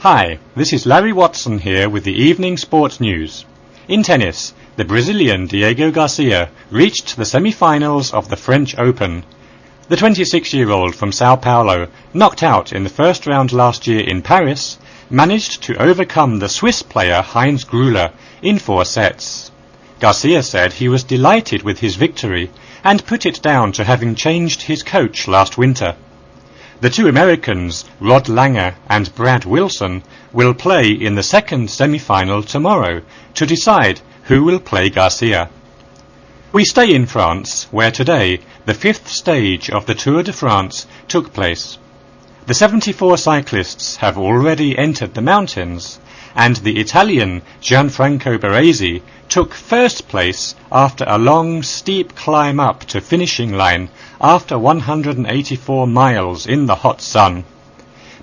Hi, this is Larry Watson here with the evening sports news. In tennis, the Brazilian Diego Garcia reached the semi-finals of the French Open. The 26-year-old from Sao Paulo, knocked out in the first round last year in Paris, managed to overcome the Swiss player Heinz Grüller in 4 sets. Garcia said he was delighted with his victory and put it down to having changed his coach last winter. The two Americans, Rod Langer and Brad Wilson, will play in the second semi-final tomorrow to decide who will play Garcia. We stay in France, where today the 5th stage of the Tour de France took place. The 74 cyclists have already entered the mountains, and the Italian Gianfranco Baresi took first place after a long, steep climb up to finishing line after 184 miles in the hot sun.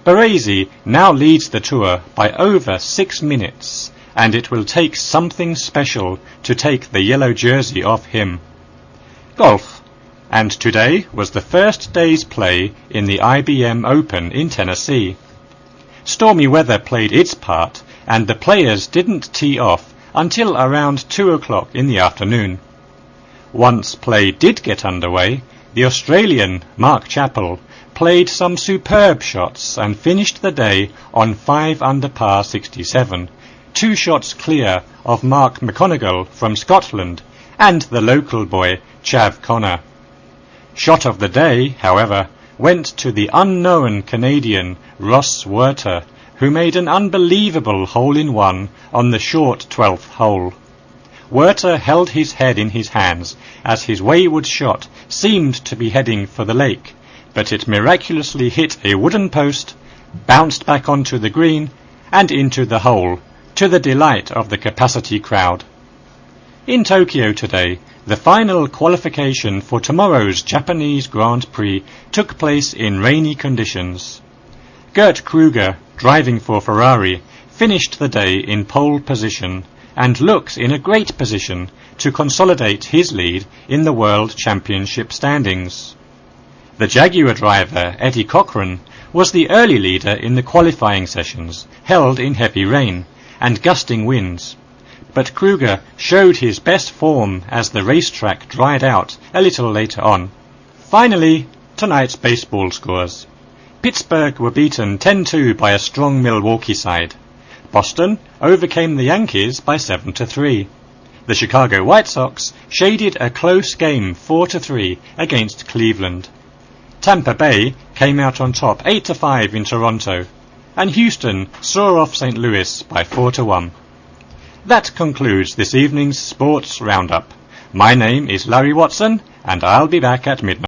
Baresi now leads the Tour by over 6 minutes, and it will take something special to take the yellow jersey off him. Golf. And today was the first day's play in the IBM Open in Tennessee. Stormy weather played its part, and the players didn't tee off until around 2 o'clock in the afternoon. Once play did get underway, the Australian Mark Chappell played some superb shots and finished the day on 5 under par 67, 2 shots clear of Mark McGonigal from Scotland and the local boy Chav Connor. Shot of the day, however, went to the unknown Canadian Ross Werter, who made an unbelievable hole-in-one on the short 12th hole. Werter held his head in his hands as his wayward shot seemed to be heading for the lake, but it miraculously hit a wooden post, bounced back onto the green and into the hole, to the delight of the capacity crowd. In Tokyo today, the final qualification for tomorrow's Japanese Grand Prix took place in rainy conditions. Gert Kruger, driving for Ferrari, finished the day in pole position and looks in a great position to consolidate his lead in the World Championship standings. The Jaguar driver, Eddie Cochran, was the early leader in the qualifying sessions, held in heavy rain and gusting winds. But Kruger showed his best form as the racetrack dried out a little later on. Finally, tonight's baseball scores. Pittsburgh were beaten 10-2 by a strong Milwaukee side. Boston overcame the Yankees by 7-3. The Chicago White Sox shaded a close game 4-3 against Cleveland. Tampa Bay came out on top 8-5 in Toronto, and Houston saw off St. Louis by 4-1. That concludes this evening's sports roundup. My name is Larry Watson, and I'll be back at midnight.